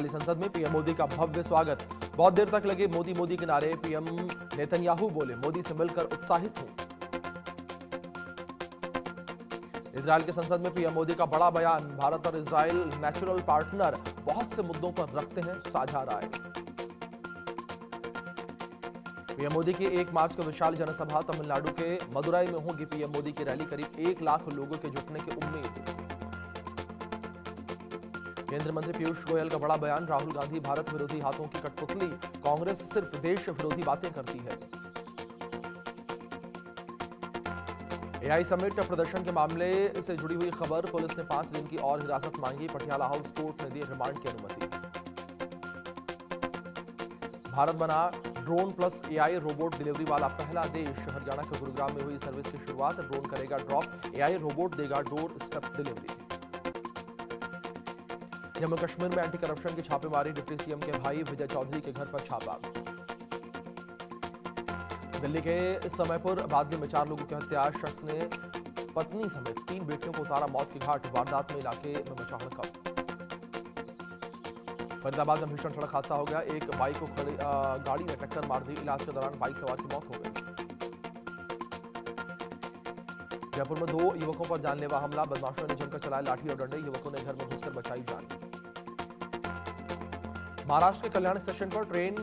Israeli संसद में PM Modi का भव्य स्वागत। बहुत देर तक लगे मोदी मोदी के नारे। पीएम नेतन्याहू बोले, मोदी से मिलकर उत्साहित हूं। इजरायल की संसद में पीएम मोदी का बड़ा बयान। भारत और इजरायल नेचुरल पार्टनर, बहुत से मुद्दों पर रखते हैं साझा राय। पीएम मोदी की 1 मार्च को विशाल जनसभा। तमिलनाडु के मदुरई में होगी पीएम मोदी की रैली। करीब 1 लाख लोगों के जुटने की उम्मीद। केंद्रीय मंत्री पीयूष गोयल का बड़ा बयान। राहुल गांधी भारत विरोधी हाथों की कठपुतली, कांग्रेस सिर्फ देश विरोधी बातें करती है। एआई समिट प्रदर्शन के मामले से जुड़ी हुई खबर। पुलिस ने 5 दिन की और हिरासत मांगी। पटियाला हाउस कोर्ट ने दी रिमांड की अनुमति। भारत बना drone plus AI robot delivery वाला पहला देश। हरियाणा के गुरुग्राम में हुई सर्विस की शुरुआत। ड्रोन करेगा ड्रॉप, एआई रोबोट देगा door step delivery. Jammu Kashmir में एंटी करप्शन की छापेमारी। डिप्टी सीएम के भाई विजय चौधरी के घर पर छापा। दिल्ली के समयपुर बादली में 4 लोगों की हत्या। शख्स ने पत्नी समेत 3 बेटियों को उतारा मौत की घाट। वारदात में इलाके में मचा हड़कंप। फरीदाबाद में भीषण सड़क हादसा हो गया। एक बाइक को खड़ी गाड़ी ने टक्कर मार दी। इलाज के दौरान बाइक सवार की मौत हो गई। जयपुर में 2 युवकों पर जानलेवा हमला। बदमाशों ने जमकर चलाए लाठी और डंडे। युवकों ने घर में घुसकर बचाई जान। महाराष्ट्र के कल्याण स्टेशन पर ट्रेन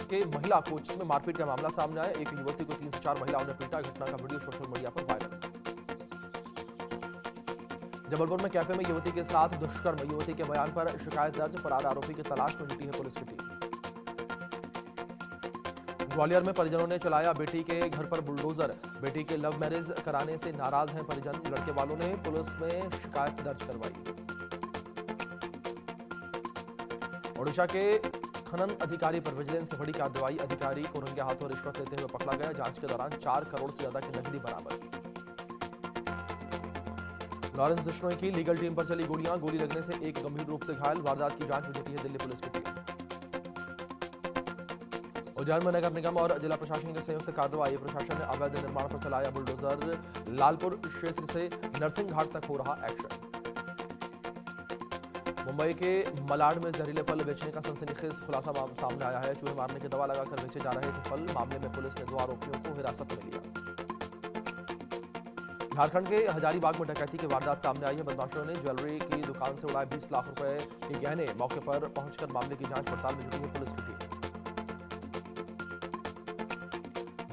के महिला कोच में मारपीट का मामला सामने आया। एक युवती को 3 से 4 महिलाओं ने पीटा। घटना का वीडियो सोशल मीडिया पर वायरल। जबलपुर में कैफे में युवती के साथ दुष्कर्म। युवती के बयान पर शिकायत दर्ज। फरार आरोपी की तलाश में जुटी है पुलिस की टीम। ग्वालियर में परिजनों ने चलाया बेटी के घर पर बुलडोजर। बेटी के लव मैरिज कराने से नाराज हैं परिजन। लड़के वालों ने पुलिस में शिकायत दर्ज करवाई। ओडिशा के खनन अधिकारी पर विजिलेंस की बड़ी कार्रवाई। अधिकारी को रंगे हाथों रिश्वत लेते हुए पकड़ा गया। जांच के दौरान 4 करोड़ से ज्यादा की नकदी बरामद। लॉरेंस बिश्नोई की लीगल टीम पर चली गोलियां। गोली लगने से एक गंभीर रूप से घायल। वारदात की जांच में जुटी है दिल्ली पुलिस की टीम। उज्जैन में नगर निगम और जिला प्रशासन की संयुक्त कार्रवाई। प्रशासन ने अवैध निर्माण पर चलाया बुलडोजर। लालपुर क्षेत्र से नरसिंह घाट तक हो रहा एक्शन। मुंबई के मलाड में जहरीले फल बेचने का सनसनीखेज खुलासा सामने आया है। चूहे मारने की दवा लगाकर बेचे जा रहे थे फल। मामले में पुलिस ने 2 आरोपियों को हिरासत में लिया। झारखंड के हजारीबाग में डकैती की वारदात सामने आई है। बदमाशों ने ज्वेलरी की दुकान से उड़ाए 20 लाख रुपए के गहने। मौके पर पहुंचकर मामले की जांच पड़ताल में जुटी है पुलिस की टीम।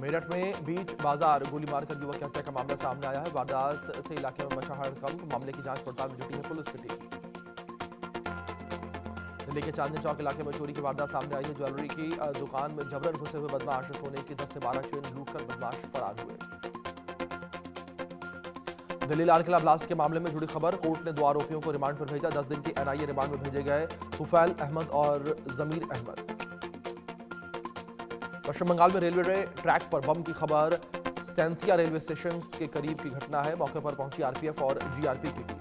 मेरठ में बीच बाजार गोली मारकर युवक की हत्या का मामला सामने आया है। वारदात से इलाके में मचा हड़कंप। मामले की जांच पड़ताल में जुटी है पुलिस की टीम। दिल्ली के चांदनी चौक इलाके में चोरी की वारदात सामने आई है। ज्वेलरी की दुकान में जबरन घुसे हुए बदमाश सोने की 10 से 12 चेन लूटकर बदमाश फरार हुए। दिल्ली लाल किला ब्लास्ट के मामले में जुड़ी खबर। कोर्ट ने 2 आरोपियों को रिमांड पर भेजा। 10 दिन की एनआईए रिमांड में भेजे गए तुफैल अहमद और जमीर अहमद। पश्चिम बंगाल में रेलवे ट्रैक पर बम की खबर। सैंथिया रेलवे स्टेशन के करीब की घटना है। मौके पर पहुंची आरपीएफ और जीआरपी की टीम।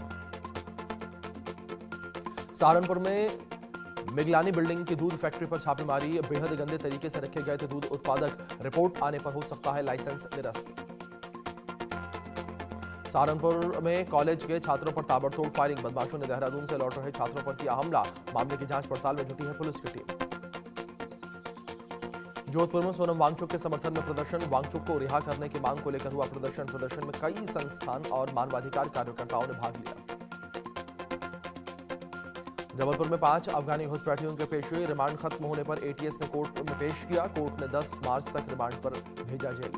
सहारनपुर में मिगलानी बिल्डिंग की दूध फैक्ट्री पर छापेमारी। बेहद गंदे तरीके से रखे गए थे दूध उत्पादक। रिपोर्ट आने पर हो सकता है लाइसेंस निरस्त। सहारनपुर में कॉलेज के छात्रों पर ताबड़तोड़ फायरिंग। बदमाशों ने देहरादून से लौट रहे छात्रों पर किया हमला। मामले की जांच पड़ताल में जुटी है पुलिस की टीम। जोधपुर में सोनम वांगचुक के समर्थन में प्रदर्शन। वांगचुक को रिहा करने की मांग को लेकर हुआ प्रदर्शन। प्रदर्शन में कई संस्थान और मानवाधिकार कार्यकर्ताओं ने भाग लिया। जबलपुर में 5 अफगानी घुसपैठियों के पेश हुए। रिमांड खत्म होने पर एटीएस ने कोर्ट में पेश किया। कोर्ट ने 10 मार्च तक रिमांड पर भेजा जेल।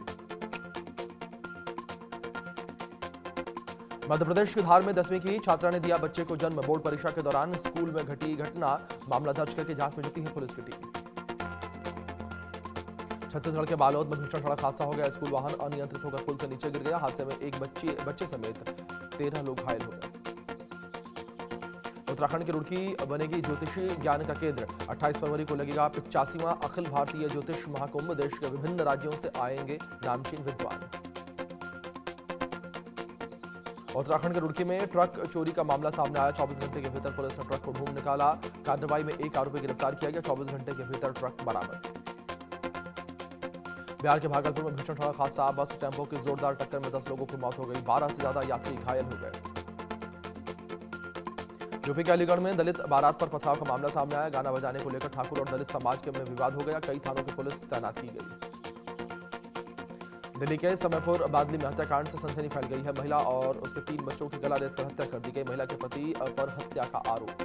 मध्य प्रदेश के धार में 10वीं की छात्रा ने दिया बच्चे को जन्म। बोर्ड परीक्षा के दौरान स्कूल में घटी घटना। मामला दर्ज करके जांच में जुटी है पुलिस की टीम। छत्तीसगढ़ के बालोद में भीषण सड़क हादसा हो गया। स्कूल वाहन अनियंत्रित होकर पुल से नीचे गिर गया। हादसे में एक बच्चे समेत 13 लोग घायल हो गए। उत्तराखंड की रुड़की बनेगी ज्योतिषी ज्ञान का केंद्र। 28 फरवरी को लगेगा 85वां अखिल भारतीय ज्योतिष महाकुंभ। देश के विभिन्न राज्यों से आएंगे नामचीन विद्वान। उत्तराखंड के रुड़की में ट्रक चोरी का मामला सामने आया। 24 घंटे के भीतर पुलिस ने ट्रक को ढूंढ निकाला। कार्रवाई में एक आरोपी गिरफ्तार किया गया। 24 घंटे के भीतर ट्रक बरामद। बिहार के भागलपुर में भीषण सड़क हादसा। बस टेम्पो की जोरदार टक्कर में 10 लोगों की मौत हो गई। 12 से ज्यादा यात्री घायल हो गए। यूपी के अलीगढ़ में दलित बारात पर पथराव का मामला सामने आया। गाना बजाने को लेकर ठाकुर और दलित समाज के में विवाद हो गया। कई थानों की पुलिस तैनात की गई। दिल्ली के समयपुर बादली में हत्याकांड से सनसनी फैल गई है। महिला और उसके 3 बच्चों की गला रेत कर हत्या कर दी गई। महिला के पति पर हत्या का आरोप।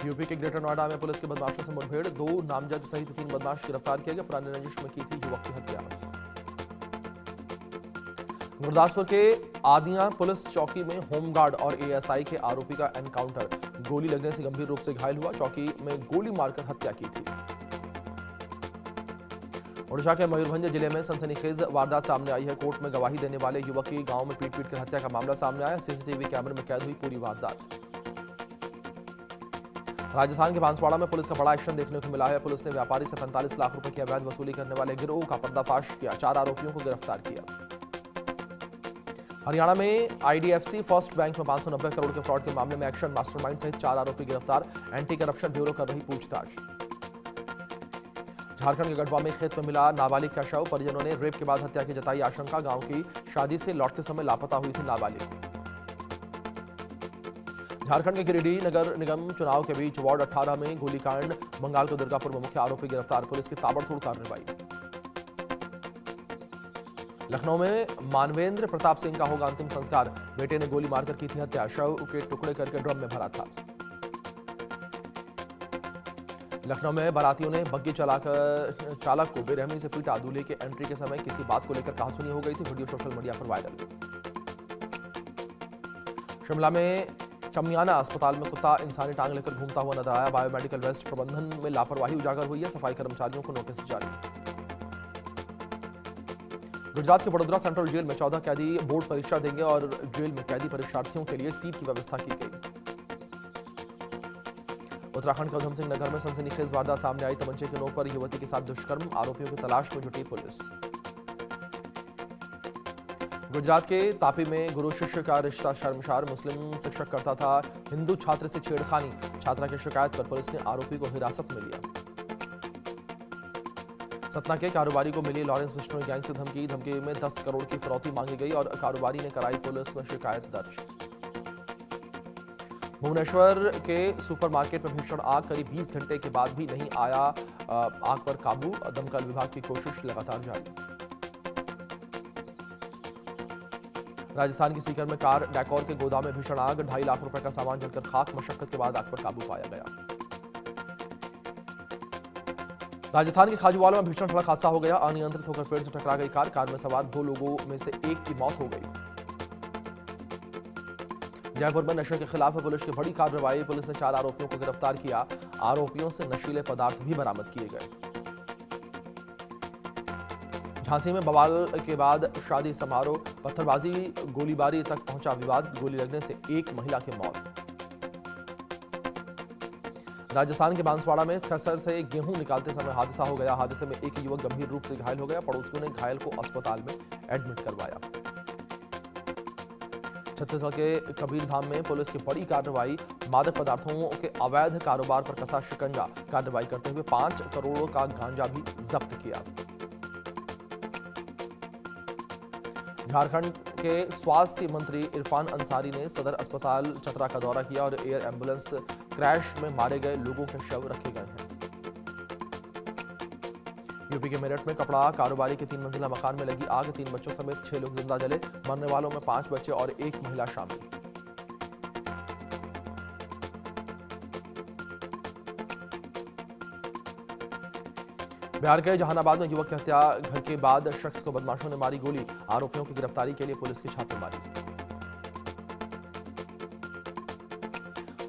यूपी के ग्रेटर नोएडा में पुलिस के बदमाशों से मुठभेड़। 2 नामजद सहित 3 बदमाश गिरफ्तार किए गए। पुराने रंजिश में की थी युवक की हत्या। गुरदासपुर के आदिया पुलिस चौकी में होमगार्ड और एएसआई के आरोपी का एनकाउंटर। गोली लगने से गंभीर रूप से घायल हुआ। चौकी में गोली मारकर हत्या की थी। ओडिशा के मयूरभंज जिले में सनसनीखेज वारदात सामने आई है। कोर्ट में गवाही देने वाले युवक की गांव में पीट कर हत्या का मामला सामने आया। सीसीटीवी कैमरे में कैद हुई पूरी वारदात। राजस्थान के बांसवाड़ा में पुलिस का बड़ा एक्शन देखने को मिला है। पुलिस ने व्यापारी से 45 लाख रुपए की अवैध वसूली करने वाले गिरोह का पर्दाफाश किया। 4 आरोपियों को गिरफ्तार किया। हरियाणा में आईडीएफसी फर्स्ट बैंक में 590 करोड़ के फ्रॉड के मामले में एक्शन मास्टरमाइंड सहित 4 आरोपी गिरफ्तार। एंटी करप्शन ब्यूरो कर रही पूछताछ। झारखंड के गढ़वा में खेत में मिला नाबालिग का शव। परिजनों ने रेप के बाद हत्या की जताई आशंका। गांव की शादी से लौटते समय लापता हुई थी नाबालिग। झारखंड के गिरिडीह नगर निगम चुनाव के बीच वार्ड 18 में गोलीकांड। बंगाल को दुर्गापुर में मुख्य आरोपी गिरफ्तार। पुलिस की ताबड़तोड़ कार्रवाई। लखनऊ में मानवेंद्र प्रताप सिंह का होगा अंतिम संस्कार। बेटे ने गोली मारकर की थी हत्या। शव के टुकड़े करके ड्रम में भरा था। लखनऊ में बारातियों ने बग्गी चालक को बेरहमी से पीटा। दूल्हे के एंट्री के समय किसी बात को लेकर कहासुनी हो गई थी। वीडियो सोशल मीडिया पर वायरल। शिमला में चमियाना अस्पताल में कुत्ता इंसानी टांग लेकर घूमता हुआ नजर आया। बायोमेडिकल वेस्ट प्रबंधन में लापरवाही उजागर हुई है। सफाई कर्मचारियों को नोटिस जारी। गुजरात के वडोदरा सेंट्रल जेल में 14 कैदी बोर्ड परीक्षा देंगे और जेल में कैदी परीक्षार्थियों के लिए सीट की व्यवस्था की गई। उत्तराखंड के उधम सिंह नगर में सनसनीखेज वारदात सामने आई। तमंचे के नोक पर युवती के साथ दुष्कर्म। आरोपियों की तलाश में जुटी पुलिस। गुजरात के तापी में गुरु शिष्य का रिश्ता शर्मसार। मुस्लिम शिक्षक करता था हिंदू छात्र से छेड़खानी। छात्रा की शिकायत पर पुलिस ने आरोपी को हिरासत में लिया। सतना के कारोबारी को मिली लॉरेंस बिश्नोई गैंग से धमकी। धमकी में 10 करोड़ की फिरौती मांगी गई और कारोबारी ने कराई पुलिस में शिकायत दर्ज। भुवनेश्वर के सुपरमार्केट में भीषण आग। करीब 20 घंटे के बाद भी नहीं आया आग पर काबू। दमकल विभाग की कोशिश लगातार जारी। राजस्थान के सीकर में कार डेकोर के गोदाम में भीषण आग। 2.5 लाख रुपए का सामान जलकर खाक। मशक्कत के बाद आग पर काबू पाया गया। राजस्थान के खाजूवाला में भीषण सड़क हादसा हो गया। अनियंत्रित होकर पेड़ से टकरा गई कार। कार में सवार 2 लोगों में से एक की मौत हो गई। जयपुर में नशे के खिलाफ पुलिस की बड़ी कार्रवाई। पुलिस ने 4 आरोपियों को गिरफ्तार किया। आरोपियों से नशीले पदार्थ भी बरामद किए गए। झांसी में बवाल के बाद शादी समारोह। पत्थरबाजी गोलीबारी तक पहुंचा विवाद। गोली लगने से एक महिला की मौत। राजस्थान के बांसवाड़ा में थ्रेसर से गेहूं निकालते समय हादसा हो गया। हादसे में एक युवक गंभीर रूप से घायल हो गया। पड़ोसियों ने घायल को अस्पताल में एडमिट करवाया। छत्तीसगढ़ के कबीरधाम में पुलिस की बड़ी कार्रवाई। मादक पदार्थों के अवैध कारोबार पर कसा शिकंजा। कार्रवाई करते हुए 5 करोड़ का गांजा भी जब्त किया। झारखंड के स्वास्थ्य मंत्री इरफान अंसारी ने सदर अस्पताल चतरा का दौरा किया और एयर एम्बुलेंस क्रैश में मारे गए लोगों के शव रखे गए हैं। यूपी के मेरठ में कपड़ा कारोबारी के 3 मंजिला मकान में लगी आग। 3 बच्चों समेत 6 लोग जिंदा जले। मरने वालों में 5 बच्चे और 1 महिला शामिल। बिहार के जहानाबाद में युवक की हत्या। घर के बाद शख्स को बदमाशों ने मारी गोली। आरोपियों की गिरफ्तारी के लिए पुलिस की छापेमारी।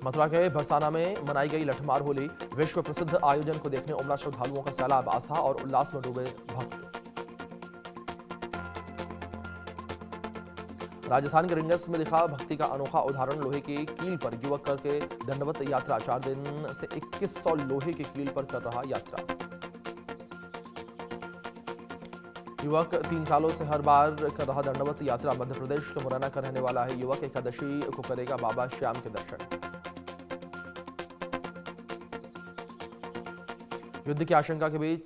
मथुरा के बरसाना में मनाई गई लठमार होली। विश्व प्रसिद्ध आयोजन को देखने उमड़ा श्रद्धालुओं का सैलाब। आस्था और उल्लास में डूबे भक्त। राजस्थान के रिंगस में दिखा भक्ति का अनोखा उदाहरण। लोहे की कील पर युवक करके दंडवत यात्रा। 4 दिन से 2100 लोहे की कील पर कर रहा यात्रा। युवक 3 सालों से हर बार कर रहा दंडवत यात्रा। मध्य प्रदेश के मुरैना का रहने वाला है युवक। एकादशी को करेगा बाबा श्याम के दर्शन। युद्ध की आशंका के बीच